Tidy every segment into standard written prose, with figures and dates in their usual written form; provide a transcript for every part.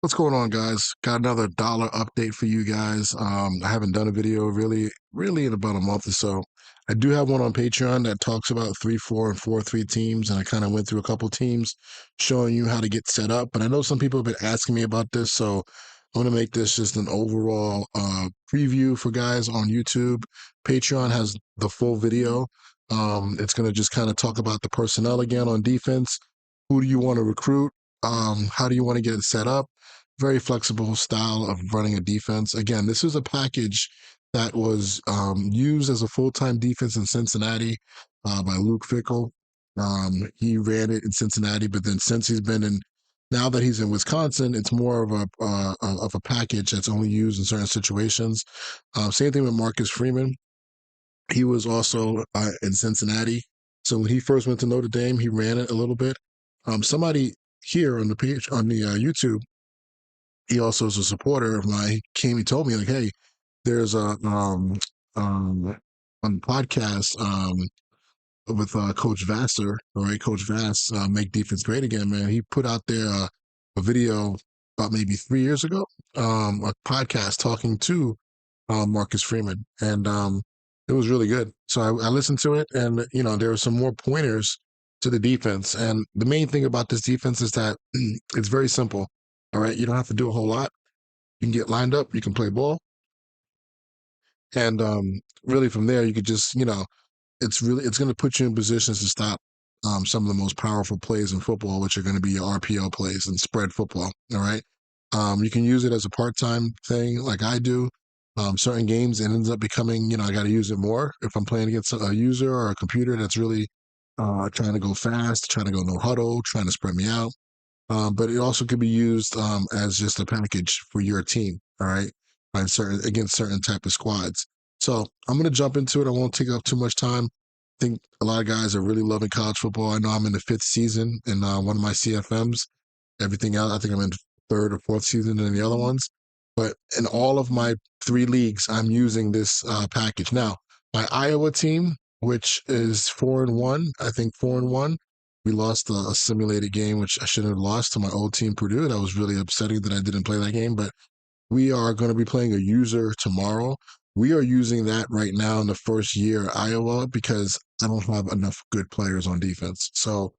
What's going on, guys? Got another dollar update for you guys. I haven't done a video really in about a month or so. I do have one on Patreon that talks about 3-4 and 4-3 teams, and I kind of went through a couple teams showing you how to get set up. But I know some people have been asking me about this, so I'm gonna make this just an overall preview for guys on YouTube. Patreon has the full video. It's gonna just kind of talk about the personnel again on defense. Who do you want to recruit? How do you want to get it set up? Very flexible style of running a defense. Again, this is a package that was used as a full-time defense in Cincinnati by Luke Fickell. He ran it in Cincinnati, but then since he's been in, now that he's in Wisconsin, it's more of a package that's only used in certain situations. Same thing with Marcus Freeman. He was also in Cincinnati. So when he first went to Notre Dame, he ran it a little bit. Somebody here on the page on the YouTube, he also is a supporter of mine. He told me like, hey, there's a on the podcast with Coach Vassar, all right, Coach Vass, Make Defense Great Again, man. He put out there a video about maybe 3 years ago, a podcast talking to Marcus Freeman, and it was really good. So I listened to it, and there were some more pointers to the defense. And the main thing about this defense is that it's very simple. All right, you don't have to do a whole lot. You can get lined up, you can play ball, and really from there you could just it's going to put you in positions to stop some of the most powerful plays in football, which are going to be your RPO plays and spread football. All right. You can use it as a part-time thing like I do. Certain games, it ends up becoming, I got to use it more if I'm playing against a user or a computer that's really trying to go fast, trying to go no huddle, trying to spread me out. But it also could be used as just a package for your team, all right, against certain type of squads. So I'm going to jump into it. I won't take up too much time. I think a lot of guys are really loving college football. I know I'm in the 5th season in one of my CFMs. Everything else, I think I'm in 3rd or 4th season in the other ones. But in all of my 3 leagues, I'm using this package. Now, my Iowa team, which is 4-1, I think 4-1. We lost a simulated game, which I shouldn't have lost to my old team, Purdue. That was really upsetting that I didn't play that game. But we are going to be playing a user tomorrow. We are using that right now in the first year at Iowa because I don't have enough good players on defense. So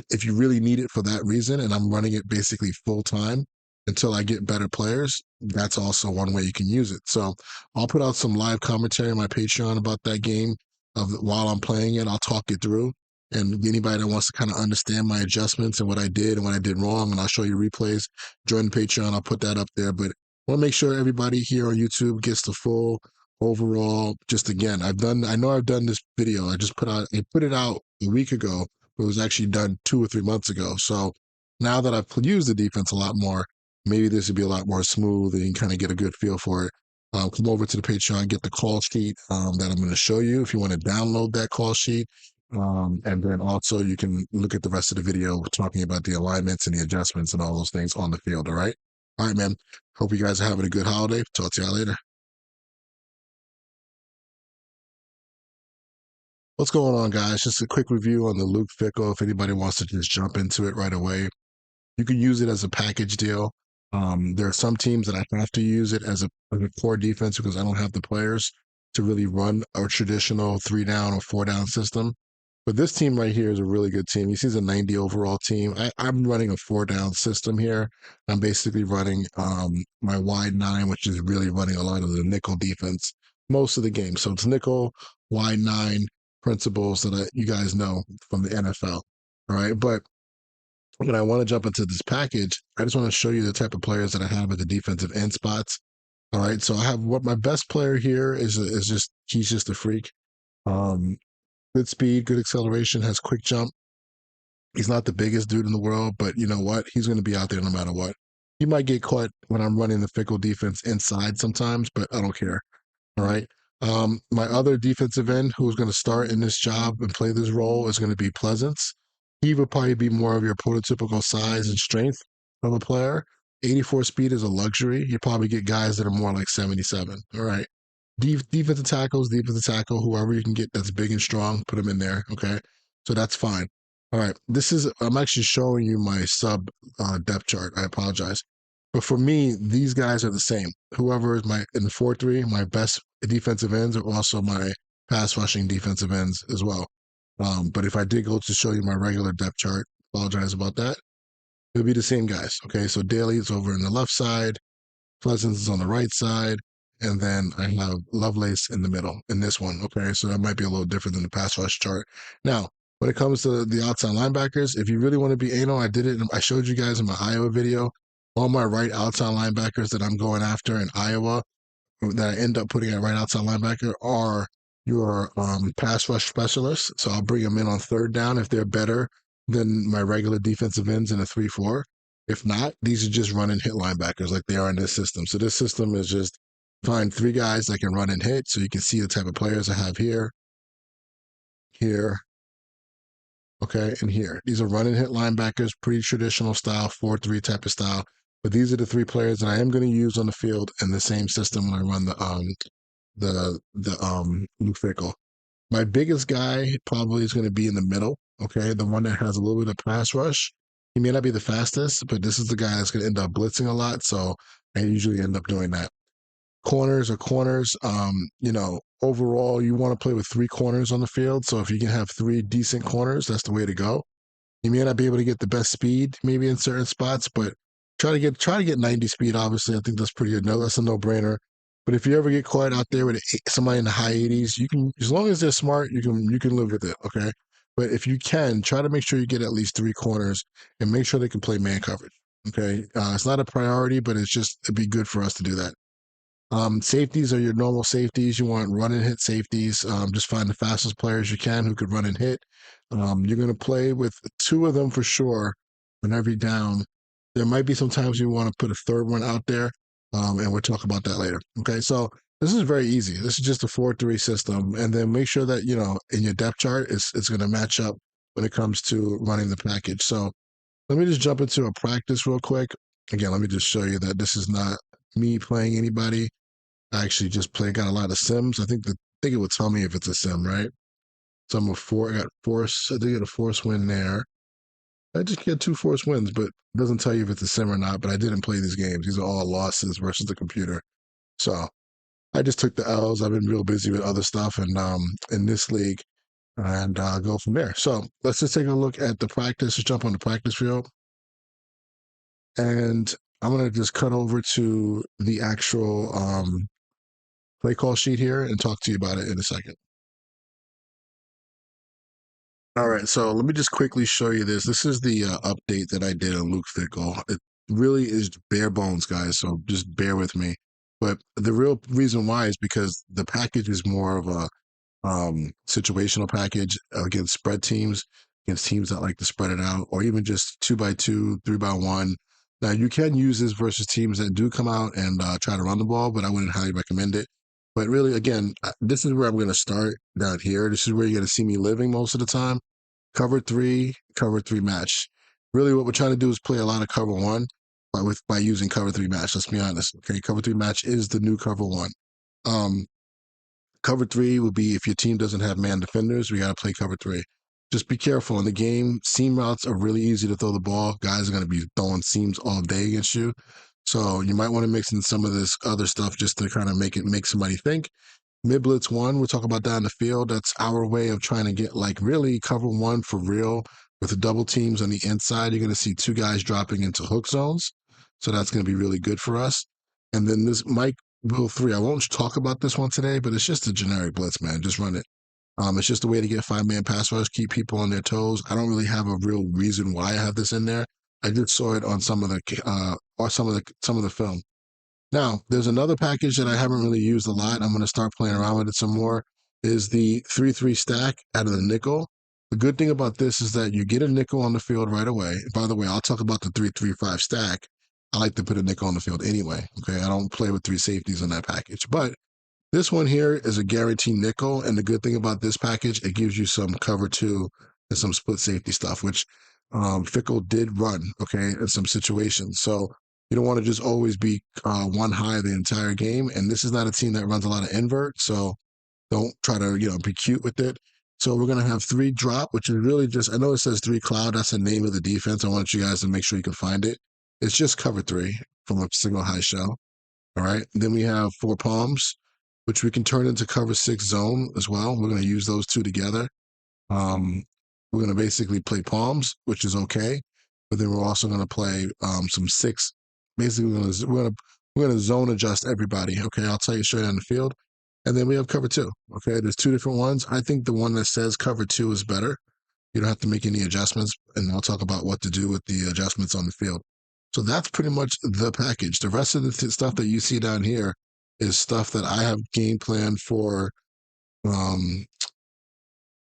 if you really need it for that reason, and I'm running it basically full time until I get better players, that's also one way you can use it. So I'll put out some live commentary on my Patreon about that game while I'm playing it. I'll talk it through. And anybody that wants to kind of understand my adjustments and what I did and what I did wrong, and I'll show you replays, join the Patreon. I'll put that up there. But I want to make sure everybody here on YouTube gets the full overall. Just again, I know I've done this video. I put it out a week ago. It was actually done 2 or 3 months ago. So now that I've used the defense a lot more, maybe this would be a lot more smooth and you can kind of get a good feel for it. Come over to the Patreon, get the call sheet that I'm going to show you if you want to download that call sheet. And then also you can look at the rest of the video talking about the alignments and the adjustments and all those things on the field. All right. All right, man. Hope you guys are having a good holiday. Talk to y'all later. What's going on, guys? Just a quick review on the Luke Fickell. If anybody wants to just jump into it right away, you can use it as a package deal. There are some teams that I have to use it as a core defense because I don't have the players to really run a traditional 3-down or 4-down system. But this team right here is a really good team. You see, it's a 90 overall team. I'm running a 4-down system here. I'm basically running my wide 9, which is really running a lot of the nickel defense most of the game. So it's nickel, wide 9 principles that you guys know from the NFL. All right. But when I want to jump into this package, I just want to show you the type of players that I have at the defensive end spots. All right. So I have what my best player here is he's just a freak. Good speed, good acceleration, has quick jump. He's not the biggest dude in the world, but you know what? He's going to be out there no matter what. He might get caught when I'm running the fickle defense inside sometimes, but I don't care. All right. My other defensive end who's going to start in this job and play this role is going to be Pleasance. He would probably be more of your prototypical size and strength of a player. 84 speed is a luxury. You probably get guys that are more like 77. All right. Defensive tackle, whoever you can get that's big and strong, put them in there. Okay. So that's fine. All right. I'm actually showing you my sub depth chart. I apologize. But for me, these guys are the same. Whoever is my in the 4-3, my best defensive ends are also my pass rushing defensive ends as well. But if I did go to show you my regular depth chart, apologize about that. It'll be the same guys. Okay, so Daly is over in the left side, Pleasance is on the right side, and then I have Lovelace in the middle in this one. Okay, so that might be a little different than the pass rush chart. Now, when it comes to the outside linebackers, if you really want to be anal, I did it. I showed you guys in my Iowa video. All my right outside linebackers that I'm going after in Iowa that I end up putting at right outside linebacker are your pass rush specialists. So I'll bring them in on third down if they're better than my regular defensive ends in a 3-4. If not, these are just run and hit linebackers like they are in this system. So this system is just find three guys that can run and hit. So you can see the type of players I have here, here, okay, and here. These are run and hit linebackers, pretty traditional style, 4-3 type of style. But these are the three players that I am going to use on the field in the same system when I run the Luke Fickle. My biggest guy probably is going to be in the middle. Okay, the one that has a little bit of pass rush. He may not be the fastest, but this is the guy that's going to end up blitzing a lot. So I usually end up doing that. Corners are corners. Overall, you want to play with three corners on the field. So if you can have three decent corners, that's the way to go. You may not be able to get the best speed maybe in certain spots, but try to get 90 speed. Obviously, I think that's pretty good. No, that's a no brainer. But if you ever get caught out there with somebody in the high 80s, you can, as long as they're smart, you can live with it. Okay. But if you can, try to make sure you get at least three corners and make sure they can play man coverage. Okay. It's not a priority, but it'd be good for us to do that. Safeties are your normal safeties. You want run and hit safeties. Just find the fastest players you can who could run and hit. You're going to play with two of them for sure on every down. There might be some times you want to put a third one out there, and we'll talk about that later. Okay, so this is very easy. This is just a 4-3 system, and then make sure that in your depth chart it's going to match up when it comes to running the package. So let me just jump into a practice real quick. Again, let me just show you that this is not me playing anybody. I actually just got a lot of sims. I think it would tell me if it's a sim, right? So I'm a four. I got force. I did get a force win there. I just get two force wins, but it doesn't tell you if it's a sim or not. But I didn't play these games. These are all losses versus the computer. So I just took the L's. I've been real busy with other stuff and in this league and go from there. So let's just take a look at the practice. Let's jump on the practice field. And I'm gonna just cut over to the actual play call sheet here and talk to you about it in a second. All right, so let me just quickly show you this. This is the update that I did on Luke Fickle. It really is bare bones, guys, so just bear with me. But the real reason why is because the package is more of a situational package against spread teams, against teams that like to spread it out, or even just 2x2, 3x1. Now, you can use this versus teams that do come out and try to run the ball, but I wouldn't highly recommend it. But really, again, this is where I'm going to start down here. This is where you're going to see me living most of the time. Cover three match. Really, what we're trying to do is play a lot of cover one by using cover three match. Let's be honest. Okay, cover three match is the new cover one. Um, Cover three would be if your team doesn't have man defenders, we got to play cover three. Just be careful in the game. Seam routes are really easy to throw the ball. Guys are going to be throwing seams all day against you. So you might want to mix in some of this other stuff just to kind of make somebody think. Mid blitz one, we'll talk about that in the field. That's our way of trying to get like really cover one for real with the double teams on the inside. You're going to see two guys dropping into hook zones. So that's going to be really good for us. And then this Mike Will 3, I won't talk about this one today, but it's just a generic blitz, man. Just run it. It's just a way to get five-man pass rush, keep people on their toes. I don't really have a real reason why I have this in there. I just saw it on some of the film. Now, there's another package that I haven't really used a lot. I'm going to start playing around with it some more. Is the 3-3 stack out of the nickel. The good thing about this is that you get a nickel on the field right away. By the way, I'll talk about the 3-3-5 stack I like to put a nickel on the field anyway. Okay, I don't play with three safeties in that package, but this one here is a guaranteed nickel, and the good thing about this package, it gives you some cover two and some split safety stuff, which Fickle did run, okay, in some situations. So you don't want to just always be one high the entire game. And this is not a team that runs a lot of invert, so don't try to be cute with it. So we're gonna have three drop, which is really just I know it says three cloud. That's the name of the defense. I want you guys to make sure you can find it. It's just cover three from a single high shell. All right. Then we have four palms, which we can turn into cover six zone as well. We're going to use those two together. Um, we're going to basically play palms, which is okay, but then we're also going to play some six. Basically, we're going to zone adjust everybody. Okay, I'll tell you straight on the field, and then we have cover two. Okay, there's two different ones. I think the one that says cover two is better. You don't have to make any adjustments, and I'll talk about what to do with the adjustments on the field. So that's pretty much the package. The rest of the stuff that you see down here is stuff that I have game planned for um,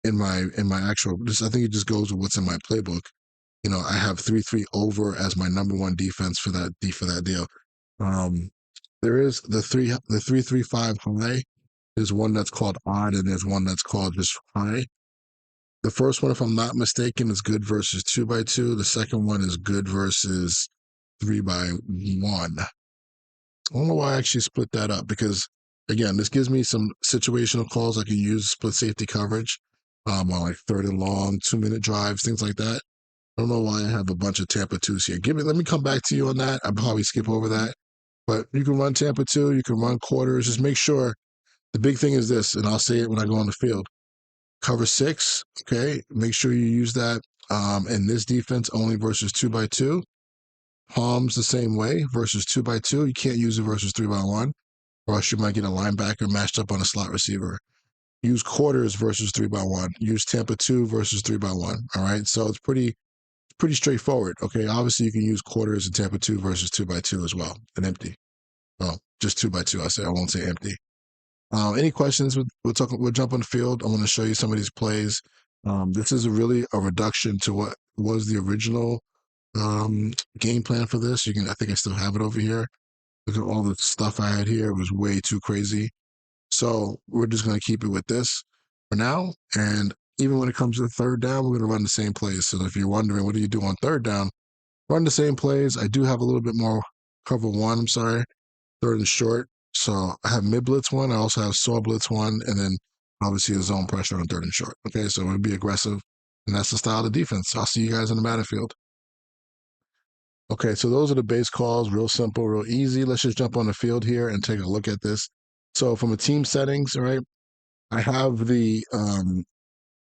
in my actual. I think it just goes with what's in my playbook. I have 3-3 over as my number one defense for that deal. Um, there is the 3-3-5 high. There's one that's called odd, and there's one that's called just high. The first one, if I'm not mistaken, is good versus 2x2. The second one is good versus 3x1. I don't know why I actually split that up because, again, this gives me some situational calls I can use split safety coverage on like third and long, 2-minute drives, things like that. I don't know why I have a bunch of Tampa 2s here. Let me come back to you on that. I'll probably skip over that. But you can run Tampa 2, you can run quarters. Just make sure the big thing is this, and I'll say it when I go on the field. Cover six, okay? Make sure you use that in this defense only versus 2x2. Palms the same way versus 2x2. You can't use it versus 3x1, or else you might get a linebacker matched up on a slot receiver. Use quarters versus 3x1. Use Tampa 2 versus 3x1. All right. So it's pretty straightforward. Okay. Obviously, you can use quarters and Tampa 2 versus 2x2 as well, and empty. Well, just 2x2. I won't say empty. Any questions? We'll jump on the field. I want to show you some of these plays. This is really a reduction to what was the original game plan for this. I think I still have it over here. Look at all the stuff I had here. It was way too crazy. So we're just going to keep it with this for now. And even when it comes to the third down, we're going to run the same plays. So if you're wondering, what do you do on third down? Run the same plays. I do have a little bit more cover one. I'm sorry, third and short. So I have mid blitz one. I also have saw blitz one, and then obviously a zone pressure on third and short. Okay, so we'll be aggressive, and that's the style of defense. I'll see you guys on the battlefield. Okay, so those are the base calls. Real simple, real easy. Let's just jump on the field here and take a look at this. So from a team settings, all right, I have the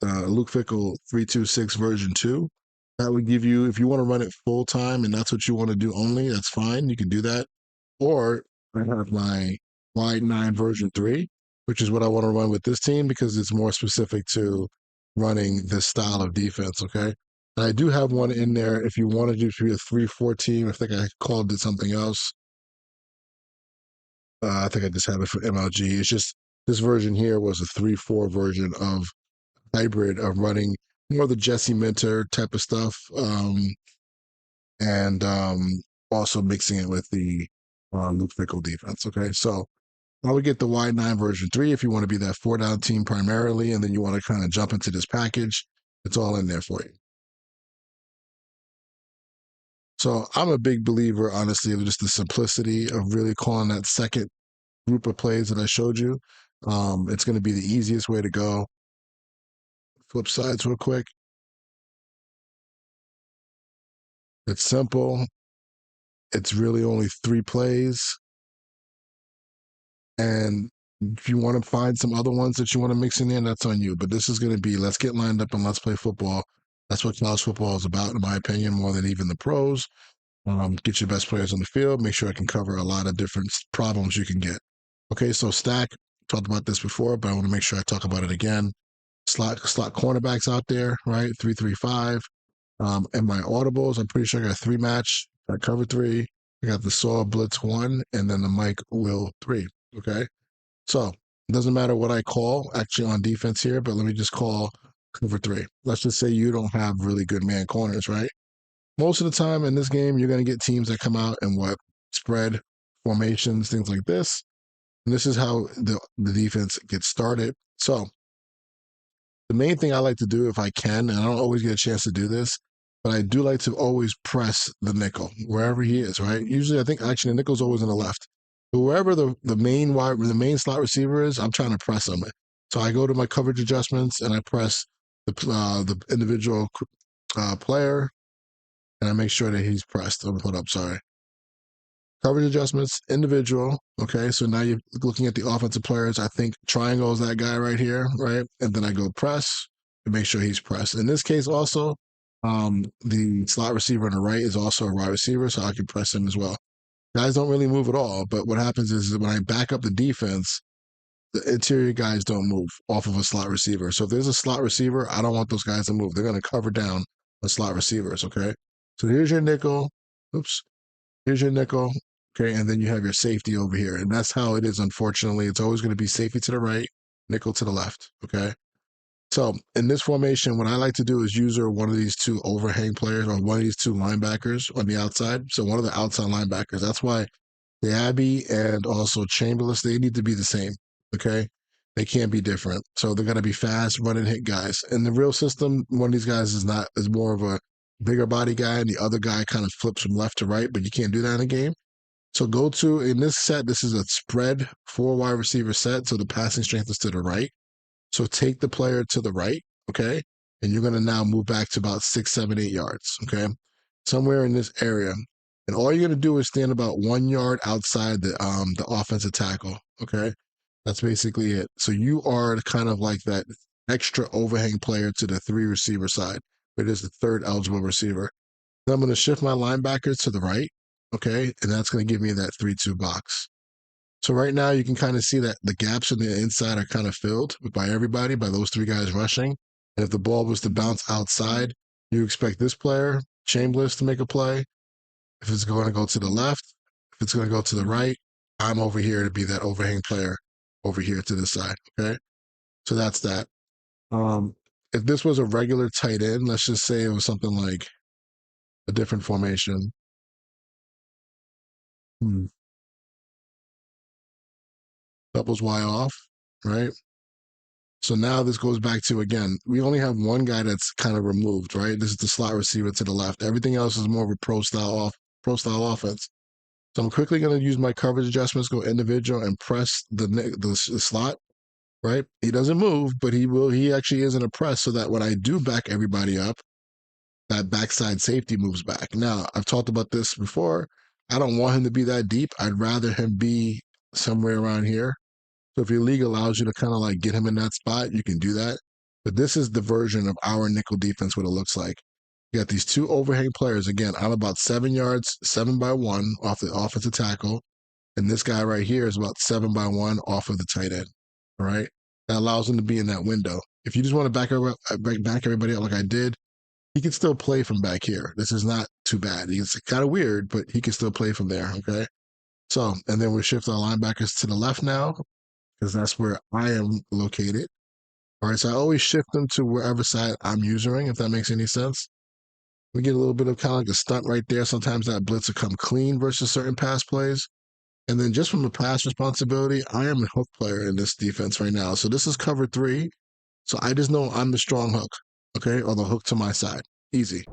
Luke Fickle 326 version 2. That would give you, if you want to run it full time and that's what you want to do only, that's fine. You can do that. Or I have my wide 9 version 3, which is what I want to run with this team because it's more specific to running this style of defense. Okay. And I do have one in there if you wanted to be a 3-4 team. I think I called it something else. I think I just have it for MLG. It's just this version here was a 3-4 version of hybrid of running more the Jesse Minter type of stuff, and also mixing it with the Luke Fickle defense. Okay, so I would get the wide 9 version 3 if you want to be that 4-down team primarily, and then you want to kind of jump into this package. It's all in there for you. So I'm a big believer, honestly, of just the simplicity of really calling that second group of plays that I showed you. It's going to be the easiest way to go. Flip sides real quick. It's simple. It's really only 3 plays. And if you want to find some other ones that you want to mix in there, that's on you. But this is going to be let's get lined up and let's play football. That's what college football is about, in my opinion, more than even the pros. Get your best players on the field. Make sure I can cover a lot of different problems you can get. Okay, so stack. Talked about this before, but I want to make sure I talk about it again. Slot cornerbacks out there, right? 3-3-5. And my audibles, I'm pretty sure I got 3 match. I cover 3. I got the Saw Blitz 1, and then the Mike Will 3. Okay. So it doesn't matter what I call actually on defense here, but let me just call cover 3. Let's just say you don't have really good man corners, right? Most of the time in this game, you're going to get teams that come out and what spread formations, things like this. And this is how the defense gets started. So the main thing I like to do if I can, and I don't always get a chance to do this, but I do like to always press the nickel wherever he is. Right. Usually, I think actually the nickel's always on the left. But wherever the main slot receiver is, I'm trying to press him. So I go to my coverage adjustments and I press the individual player, and I make sure that he's pressed. I'm put up. Sorry. Coverage adjustments, individual. Okay, so now you're looking at the offensive players. I think triangle is that guy right here, right? And then I go press to make sure he's pressed. In this case, also, the slot receiver on the right is also a wide receiver, so I can press him as well. Guys don't really move at all, but what happens is when I back up the defense, the interior guys don't move off of a slot receiver. So if there's a slot receiver, I don't want those guys to move. They're going to cover down the slot receivers. Okay, so here's your nickel. Oops. Here's your nickel. Okay, and then you have your safety over here. And that's how it is, unfortunately. It's always going to be safety to the right, nickel to the left. Okay. So in this formation, what I like to do is use one of these two overhang players or one of these two linebackers on the outside. So one of the outside linebackers. That's why the Abbey and also Chamberlain, they need to be the same. Okay. They can't be different. So they're going to be fast, run and hit guys. In the real system, one of these guys is more of a bigger body guy, and the other guy kind of flips from left to right, but you can't do that in a game. So go to in this set, this is a spread four wide receiver set. So the passing strength is to the right. So take the player to the right, okay? And you're gonna now move back to about 6, 7, 8 yards, okay? Somewhere in this area. And all you're gonna do is stand about 1 yard outside the offensive tackle, okay? That's basically it. So you are kind of like that extra overhang player to the three receiver side, but it is the third eligible receiver. Then I'm going to shift my linebackers to the right. Okay. And that's going to give me that 3-2 box. So right now you can kind of see that the gaps in the inside are kind of filled by everybody, by those three guys rushing. And if the ball was to bounce outside, you expect this player, Chamberlain, to make a play. If it's going to go to the left, if it's going to go to the right, I'm over here to be that overhang player over here to the side. Okay. So that's that. Um, if this was a regular tight end, let's just say it was something like a different formation. Hmm. Doubles Y off, right? So now this goes back to again, we only have one guy that's kind of removed, right? This is the slot receiver to the left. Everything else is more of a pro style offense. So I'm quickly going to use my coverage adjustments, go individual, and press the slot. Right? He doesn't move, but he will. He actually is in a press, so that when I do back everybody up, that backside safety moves back. Now I've talked about this before. I don't want him to be that deep. I'd rather him be somewhere around here. So if your league allows you to kind of like get him in that spot, you can do that. But this is the version of our nickel defense, what it looks like. You got these two overhang players. Again, I'm about 7 yards, 7 by 1 off the offensive tackle. And this guy right here is about 7 by 1 off of the tight end. All right. That allows him to be in that window. If you just want to back everybody up like I did, he can still play from back here. This is not too bad. It's kind of weird, but he can still play from there. Okay. So, and then we shift our linebackers to the left now, because that's where I am located. All right, so I always shift them to wherever side I'm using, if that makes any sense. We get a little bit of kind of like a stunt right there. Sometimes that blitz will come clean versus certain pass plays. And then just from a pass responsibility, I am a hook player in this defense right now. So this is cover 3. So I just know I'm the strong hook, okay, or the hook to my side. Easy.